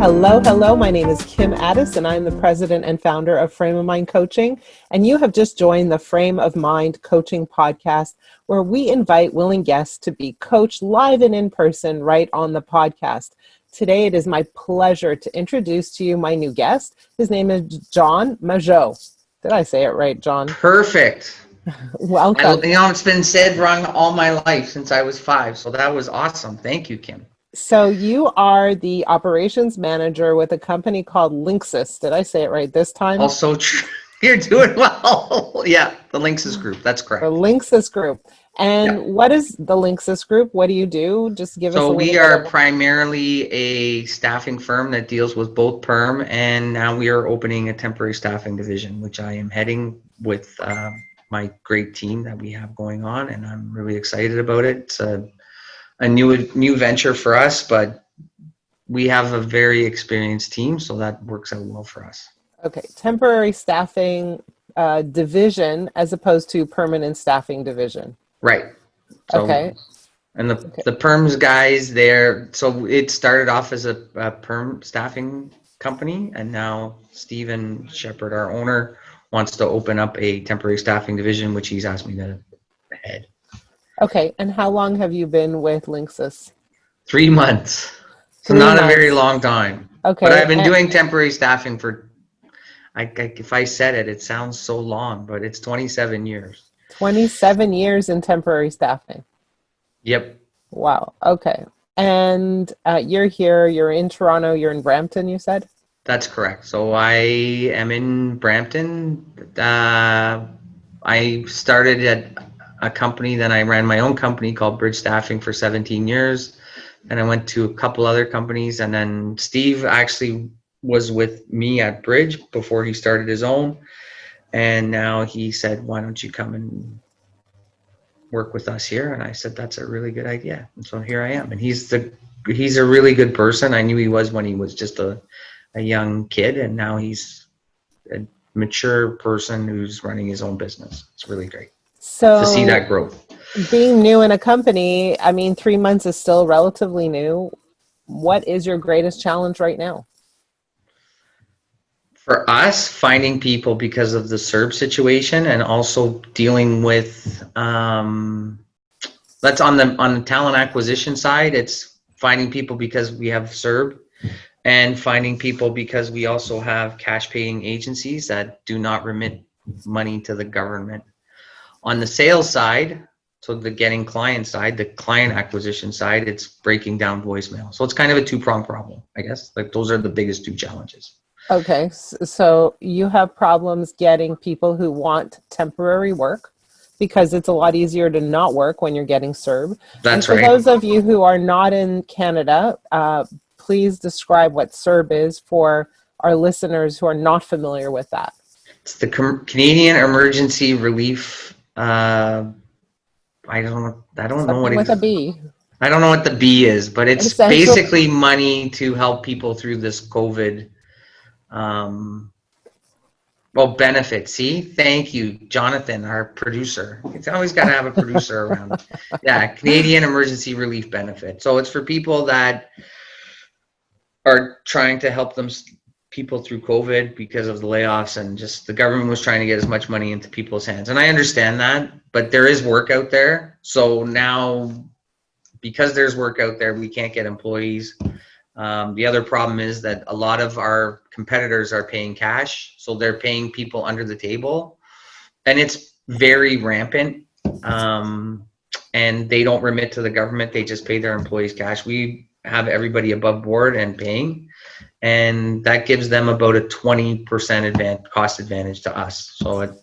Hello. My name is Kim Addis, and I'm the president and founder of Frame of Mind Coaching. And you have just joined the Frame of Mind Coaching podcast, where we invite willing guests to be coached live and in person right on the podcast. Today, it is my pleasure to introduce to you my new guest. His name is John Mageau. Did I say it right, John? Perfect. Welcome. It's been said wrong all my life since I was 5, so that was awesome. Thank you, Kim. So you are the operations manager with a company called Linxus. Did I say it right this time? Also true. You're doing well. Yeah, the Linxus Group. That's correct. The Linxus Group. And What is the Linxus Group? What do you do? Just give us a little bit. So we are primarily a staffing firm that deals with both perm, and now we are opening a temporary staffing division, which I am heading with my great team that we have going on, and I'm really excited about it. It's a new venture for us, but we have a very experienced team, so that works out well for us. Okay, temporary staffing division as opposed to permanent staffing division. Right. So, okay. And the perms guys there, so it started off as a perm staffing company, and now Steven Shepard, our owner, wants to open up a temporary staffing division, which he's asked me to head. Okay, and how long have you been with Linksys? 3 months. So not a very long time. Okay. But I've been doing temporary staffing for, if I said it, it sounds so long, but it's 27 years. 27 years in temporary staffing. Yep. Wow. Okay. And you're here, you're in Toronto, you're in Brampton, you said? That's correct. So I am in Brampton. I started at a company, then I ran my own company called Bridge Staffing for 17 years. And I went to a couple other companies, and then Steve actually was with me at Bridge before he started his own. And now he said, why don't you come and work with us here? And I said, that's a really good idea. And so here I am. And he's a really good person. I knew he was when he was just a young kid, and now he's a mature person who's running his own business. It's really great to see that growth. Being new in a company, 3 months is still relatively new. What is your greatest challenge right now? For us, finding people because of the CERB situation, and also dealing with that's on the talent acquisition side. It's finding people because we have CERB, and finding people because we also have cash paying agencies that do not remit money to the government. On the sales side, so the getting client side, the client acquisition side, it's breaking down voicemail. So it's kind of a two-pronged problem, I guess. Like, those are the biggest two challenges. Okay, so you have problems getting people who want temporary work because it's a lot easier to not work when you're getting CERB. That's right. For those of you who are not in Canada, please describe what CERB is for our listeners who are not familiar with that. It's the Canadian Emergency Relief. I don't know what with a B. I don't know what the B is, but it's basically money to help people through this COVID. Benefit. See, thank you, Jonathan, our producer. It's always got to have a producer around. Yeah, Canadian Emergency Relief Benefit. So it's for people that are trying to help people through COVID because of the layoffs, and just the government was trying to get as much money into people's hands. And I understand that, but there is work out there. So now, because there's work out there, we can't get employees. The other problem is that a lot of our competitors are paying cash, so they're paying people under the table, and it's very rampant. And they don't remit to the government; they just pay their employees cash. We have everybody above board and paying, and that gives them about a 20% cost advantage to us. So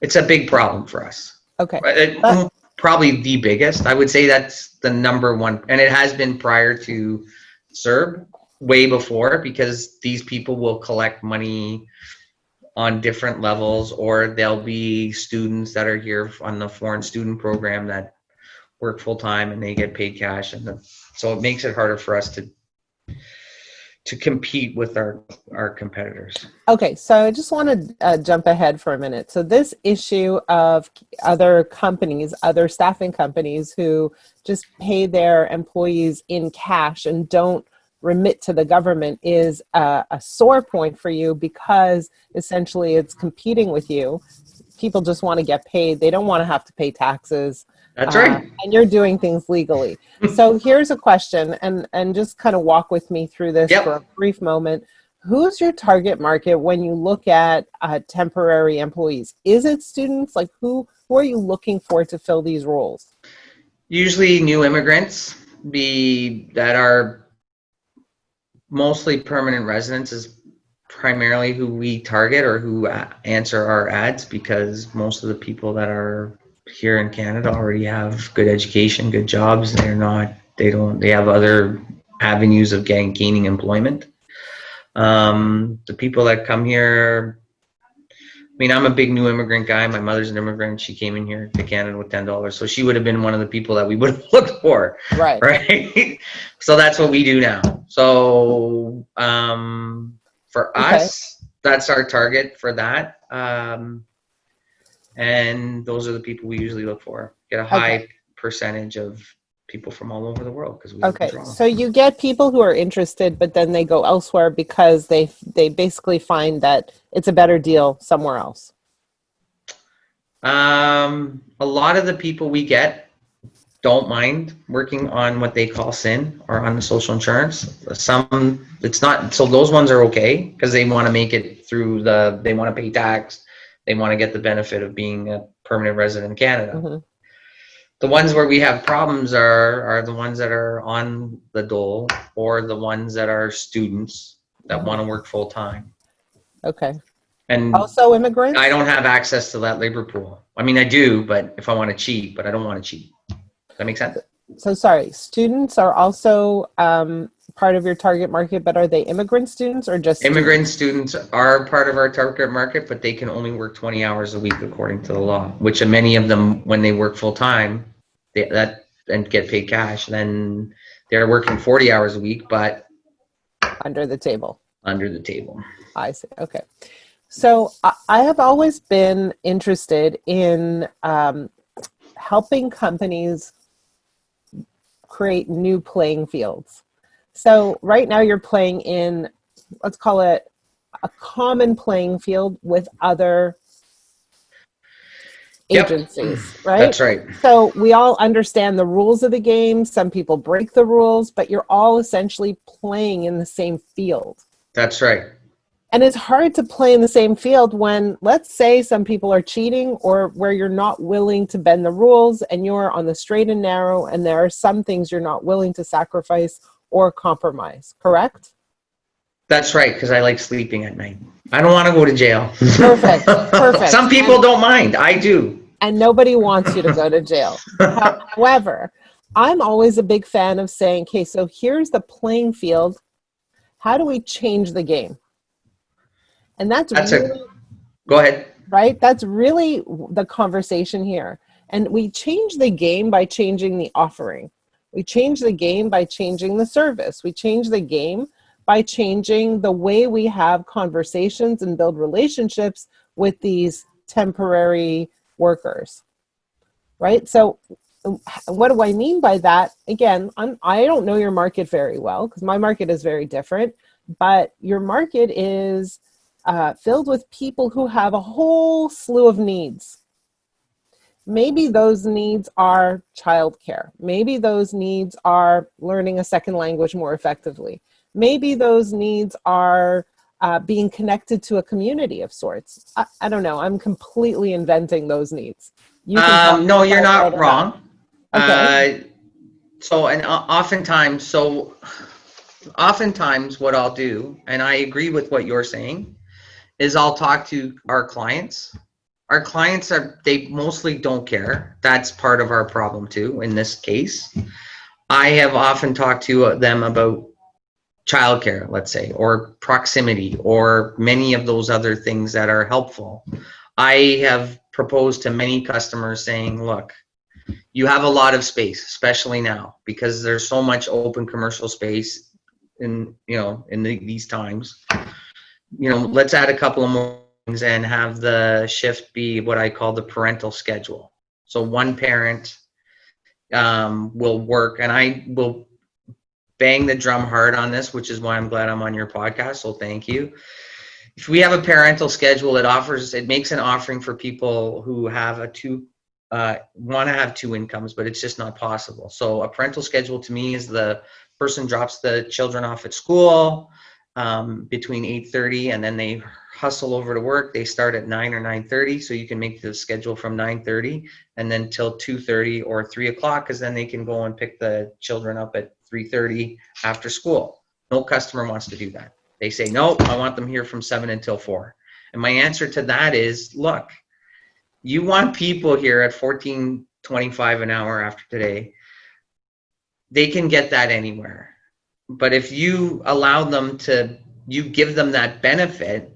it's a big problem for us. Okay. Probably the biggest. I would say that's the number one, and it has been prior to CERB, way before, because these people will collect money on different levels, or there'll be students that are here on the foreign student program that work full time and they get paid cash, and so it makes it harder for us to compete with our competitors. Okay, so I just want to jump ahead for a minute. So this issue of other companies, other staffing companies who just pay their employees in cash and don't remit to the government is a sore point for you because essentially it's competing with you. People just want to get paid. They don't want to have to pay taxes. That's right. And you're doing things legally. So here's a question, and just kind of walk with me through this Yep. for a brief moment. Who's your target market when you look at temporary employees? Is it students? Like who are you looking for to fill these roles? Usually new immigrants that are mostly permanent residents is primarily who we target or who answer our ads, because most of the people that are here in Canada already have good education, good jobs. They have other avenues of gaining employment. The people that come here, I mean, I'm a big new immigrant guy. My mother's an immigrant. She came in here to Canada with $10. So she would have been one of the people that we would have looked for. Right. Right. So that's what we do now. So for us, that's our target for that. And those are the people we usually look for. Get a high percentage of people from all over the world because we live in Toronto. So you get people who are interested, but then they go elsewhere because they basically find that it's a better deal somewhere else. A lot of the people we get don't mind working on what they call SIN or on the social insurance. Some, it's not, so those ones are okay because they want to make it through they want to pay tax. They want to get the benefit of being a permanent resident in Canada. Mm-hmm. The ones where we have problems are the ones that are on the dole or the ones that are students that want to work full time. Okay. And also immigrants? I don't have access to that labor pool. I mean, I do, but if I want to cheat, but I don't want to cheat. Does that make sense? So sorry, students are also part of your target market, but are they immigrant students or just immigrant students are part of our target market, but they can only work 20 hours a week according to the law, which many of them, when they work full time, and get paid cash, then they're working 40 hours a week, but under the table. Under the table. I see. Okay. So I have always been interested in helping companies create new playing fields. So right now you're playing in, let's call it a common playing field with other agencies, right? That's right. So we all understand the rules of the game. Some people break the rules, but you're all essentially playing in the same field. That's right. And it's hard to play in the same field when, let's say, some people are cheating or where you're not willing to bend the rules and you're on the straight and narrow, and there are some things you're not willing to sacrifice or compromise, correct? That's right, because I like sleeping at night. I don't want to go to jail. Perfect, perfect. Some people don't mind. I do. And nobody wants you to go to jail. However, I'm always a big fan of saying, okay, so here's the playing field. How do we change the game? And that's really, go ahead. Right? That's really the conversation here. And we change the game by changing the offering. We change the game by changing the service. We change the game by changing the way we have conversations and build relationships with these temporary workers, right? So what do I mean by that? Again, I don't know your market very well because my market is very different, but your market is filled with people who have a whole slew of needs. Maybe those needs are childcare. Maybe those needs are learning a second language more effectively. Maybe those needs are being connected to a community of sorts. I don't know. I'm completely inventing those needs. No, you're not wrong. Okay. Oftentimes what I'll do, and I agree with what you're saying, is I'll talk to our clients. Our clients they mostly don't care. That's part of our problem too, in this case. I have often talked to them about childcare, let's say, or proximity, or many of those other things that are helpful. I have proposed to many customers saying, look, you have a lot of space, especially now, because there's so much open commercial space. in, these times, let's add a couple of more things and have the shift be what I call the parental schedule. So one parent will work, and I will bang the drum hard on this, which is why I'm glad I'm on your podcast. So thank you. If we have a parental schedule, it makes an offering for people who have want to have two incomes, but it's just not possible. So a parental schedule to me is the person drops the children off at school between 8:30, and then they hustle over to work. They start at 9 or 9:30, so you can make the schedule from 9:30 and then till 2:30 or 3 o'clock, because then they can go and pick the children up at 3:30 after school. No customer wants to do that. They say, no, I want them here from 7 until 4. And my answer to that is, look, you want people here at $14.25 an hour after today. They can get that anywhere. But if you allow them you give them that benefit,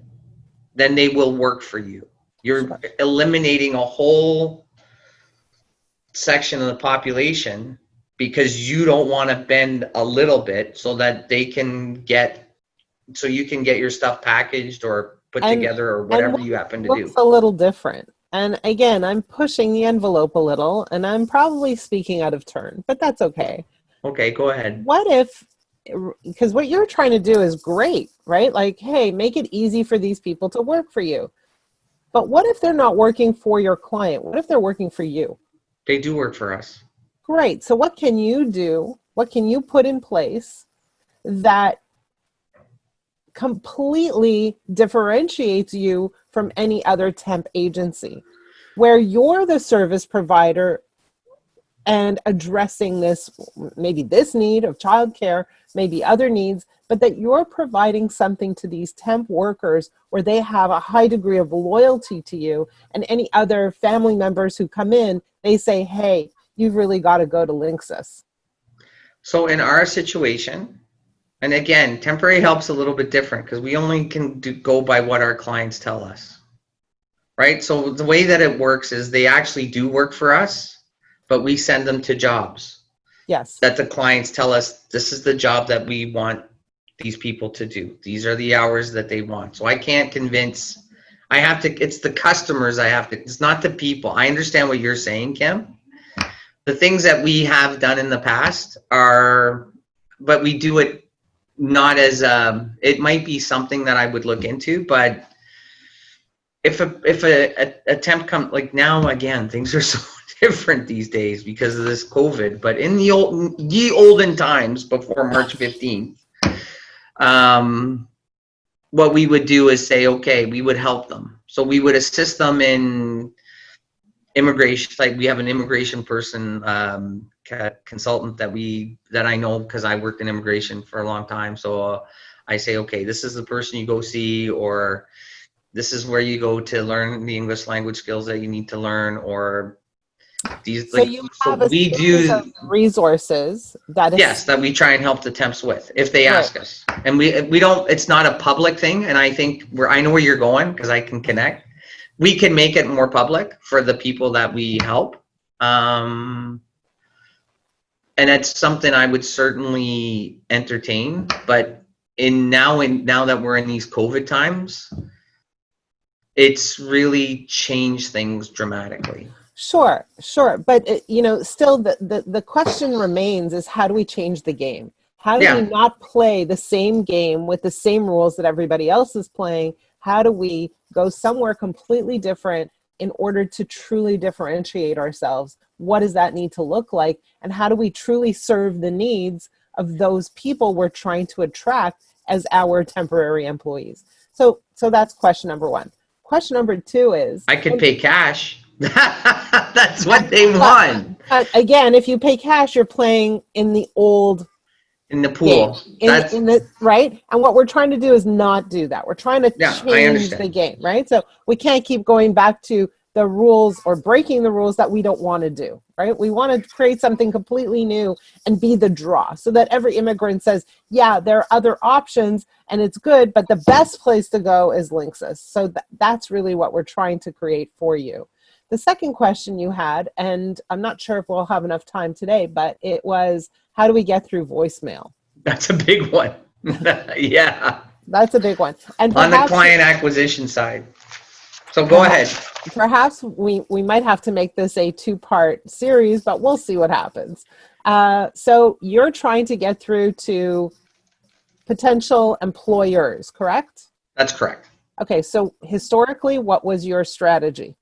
then they will work for you. You're eliminating a whole section of the population because you don't want to bend a little bit so that you can get your stuff packaged or put together or whatever you happen to do. It's a little different. And again, I'm pushing the envelope a little, and I'm probably speaking out of turn, but that's okay. Okay, go ahead. What if, because what you're trying to do is great, right? Like, hey, make it easy for these people to work for you. But what if they're not working for your client? What if they're working for you? They do work for us. Great. So what can you do? What can you put in place that completely differentiates you from any other temp agency, where you're the service provider and addressing maybe this need of childcare, maybe other needs, but that you're providing something to these temp workers where they have a high degree of loyalty to you, and any other family members who come in, they say, hey, you've really got to go to Linksys. So in our situation, and again, temporary help's a little bit different because we only can go by what our clients tell us, right? So the way that it works is they actually do work for us, but we send them to jobs. Yes. That the clients tell us, this is the job that we want these people to do. These are the hours that they want. So I can't convince, it's the customers it's not the people. I understand what you're saying, Kim. The things that we have done in the past but we do it not as it might be something that I would look into, but if a temp comes, like now, again, things are so different these days because of this COVID, but in the olden times before March 15th, what we would do is say, okay, we would help them. So we would assist them in immigration. Like we have an immigration person, consultant that I know because I worked in immigration for a long time. So I say, okay, this is the person you go see, or this is where you go to learn the English language skills that you need to learn, or these. So you have a series of resources that we try and help the temps with if they ask us, and we don't. It's not a public thing, and I think I know where you're going because I can connect. We can make it more public for the people that we help. And that's something I would certainly entertain. But now that we're in these COVID times, it's really changed things dramatically. Sure. But, still the question remains is, how do we change the game? How do we not play the same game with the same rules that everybody else is playing? How do we go somewhere completely different in order to truly differentiate ourselves? What does that need to look like? And how do we truly serve the needs of those people we're trying to attract as our temporary employees? So that's question number one. Question number two is, I could pay cash. That's what they want. But again, if you pay cash, you're playing in the old in the pool. Right? And what we're trying to do is not do that. We're trying to change the game, right? So we can't keep going back to the rules or breaking the rules that we don't want to do, right? We want to create something completely new and be the draw so that every immigrant says, yeah, there are other options and it's good, but the best place to go is Linksys. So that's really what we're trying to create for you. The second question you had, and I'm not sure if we'll have enough time today, but it was, how do we get through voicemail? That's a big one. Yeah, That's a big one. And on the perhaps, client acquisition side. So go ahead. perhaps, perhaps we might have to make this a two-part series, but we'll see what happens. So you're trying to get through to potential employers, correct? That's correct. Okay, so historically, what was your strategy?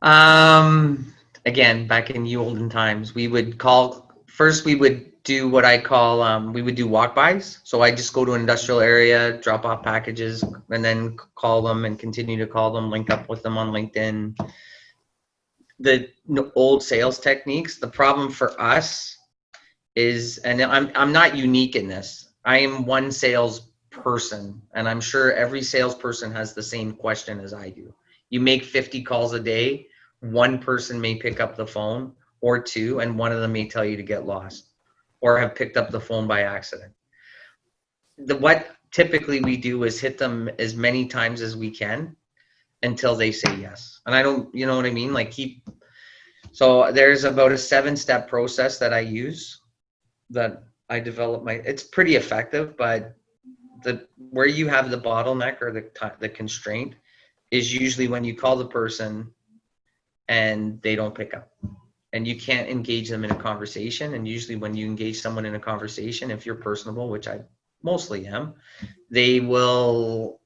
Again, back in the olden times, we would call first. We would do what I call we would do walk-bys. So I just go to an industrial area, drop off packages, and then call them and continue to call them, link up with them on LinkedIn. The old sales techniques. The problem for us is, and I'm not unique in this. I am one salesperson, and I'm sure every salesperson has the same question as I do. You make 50 calls a day. One person may pick up the phone or two, and one of them may tell you to get lost or have picked up the phone by accident. What typically we do is hit them as many times as we can until they say yes. And I don't, you know what I mean? Like so there's about a 7-step process that I use that I develop it's pretty effective, but where you have the bottleneck or the constraint is usually when you call the person and they don't pick up and you can't engage them in a conversation. And usually when you engage someone in a conversation, if you're personable, which I mostly am, they will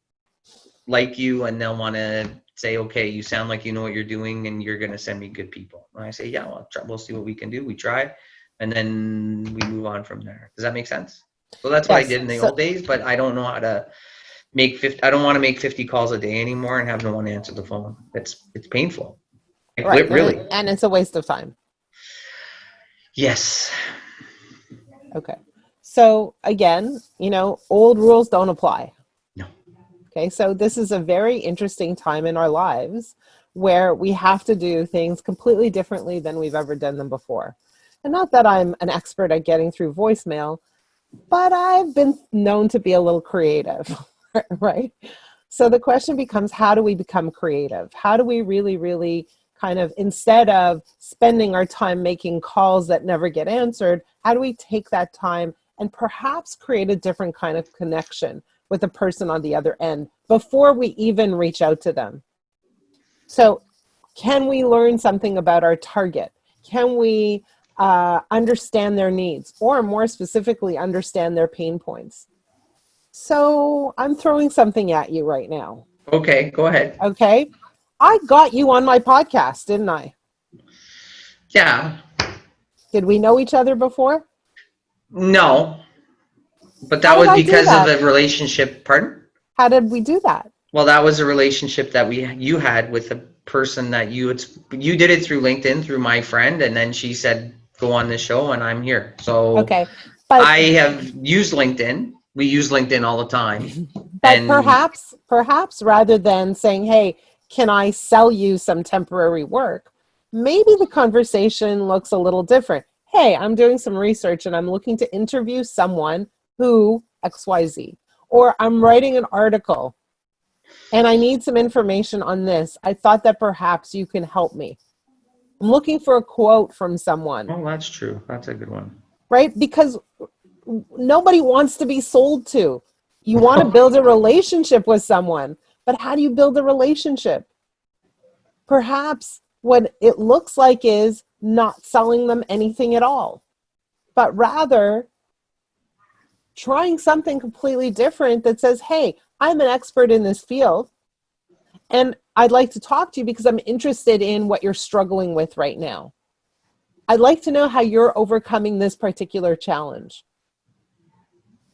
like you and they'll want to say, okay, you sound like you know what you're doing and you're going to send me good people. And I say, yeah, well, we'll see what we can do. We try. And then we move on from there. Does that make sense? So that's what I did in the old days, but I don't know how to make 50. I don't want to make 50 calls a day anymore and have no one answer the phone. It's painful. Right. Really. And it's a waste of time. Yes. Okay. So again, old rules don't apply. No. Okay. So this is a very interesting time in our lives where we have to do things completely differently than we've ever done them before. And not that I'm an expert at getting through voicemail, but I've been known to be a little creative, right? So the question becomes, how do we become creative? How do we really, really kind of, instead of spending our time making calls that never get answered, how do we take that time and perhaps create a different kind of connection with the person on the other end before we even reach out to them? So can we learn something about our target? Can we understand their needs, or more specifically, understand their pain points? So I'm throwing something at you right now. Okay, go ahead. Okay. I got you on my podcast, didn't I? Yeah. Did we know each other before? No, but that was because of the relationship. Pardon? How did we do that? Well, that was a relationship that you had with a person that you did it through LinkedIn, through my friend, and then she said, go on this show, and I'm here. So okay, but I have used LinkedIn. We use LinkedIn all the time. But perhaps rather than saying, hey, can I sell you some temporary work? Maybe the conversation looks a little different. Hey, I'm doing some research and I'm looking to interview someone who XYZ. Or I'm writing an article and I need some information on this. I thought that perhaps you can help me. I'm looking for a quote from someone. Oh, that's true. That's a good one. Right? Because nobody wants to be sold to. You want to build a relationship with someone, but how do you build a relationship? Perhaps what it looks like is not selling them anything at all, but rather trying something completely different that says, hey, I'm an expert in this field, and I'd like to talk to you because I'm interested in what you're struggling with right now. I'd like to know how you're overcoming this particular challenge.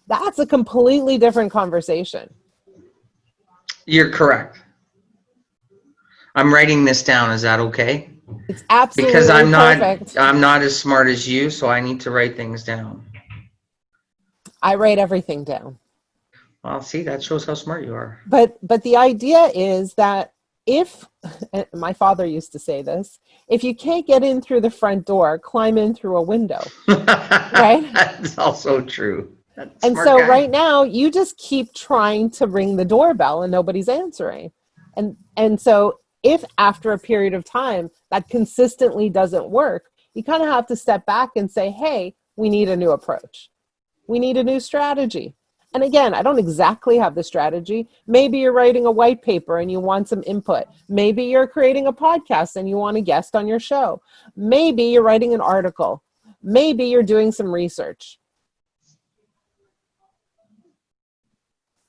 That's a completely different conversation. You're correct. I'm writing this down. Is that okay? It's absolutely because perfect. I'm not as smart as you, so I need to write things down. I write everything down. Well, see, that shows how smart you are. But the idea is that if, my father used to say this, if you can't get in through the front door, climb in through a window. Right? That's also true. And so right now, you just keep trying to ring the doorbell and nobody's answering. And so if after a period of time that consistently doesn't work, you kind of have to step back and say, hey, we need a new approach. We need a new strategy. And again, I don't exactly have the strategy. Maybe you're writing a white paper and you want some input. Maybe you're creating a podcast and you want a guest on your show. Maybe you're writing an article. Maybe you're doing some research.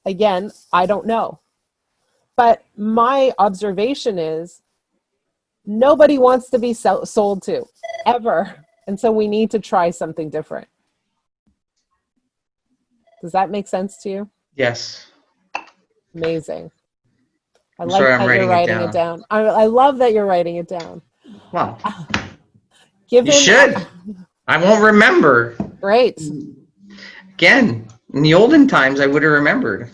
Again, I don't know. But my observation is nobody wants to be sold to, ever. And so we need to try something different. Does that make sense to you? Yes. Amazing. I'm sorry, I'm you're writing it down. I love that you're writing it down. Well, You should. I won't remember. Great. Again, in the olden times, I would have remembered.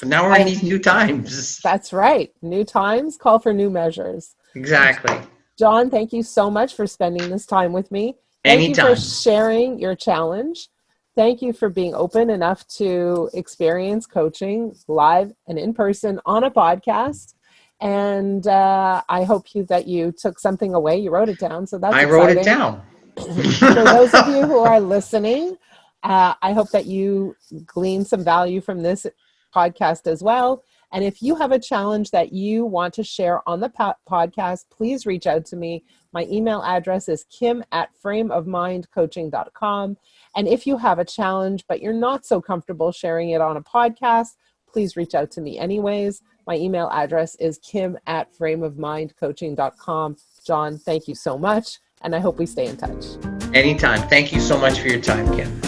But now we're in these new times. That's right. New times call for new measures. Exactly. John, thank you so much for spending this time with me. Anytime. Thank you for sharing your challenge. Thank you for being open enough to experience coaching live and in person on a podcast. And I hope that you took something away. You wrote it down, so that's exciting. I wrote it down. For those of you who are listening, I hope that you glean some value from this podcast as well. And if you have a challenge that you want to share on the podcast, please reach out to me. My email address is kim@frameofmindcoaching.com. And if you have a challenge, but you're not so comfortable sharing it on a podcast, please reach out to me anyways. My email address is kim@frameofmindcoaching.com. John, thank you so much. And I hope we stay in touch. Anytime. Thank you so much for your time, Kim.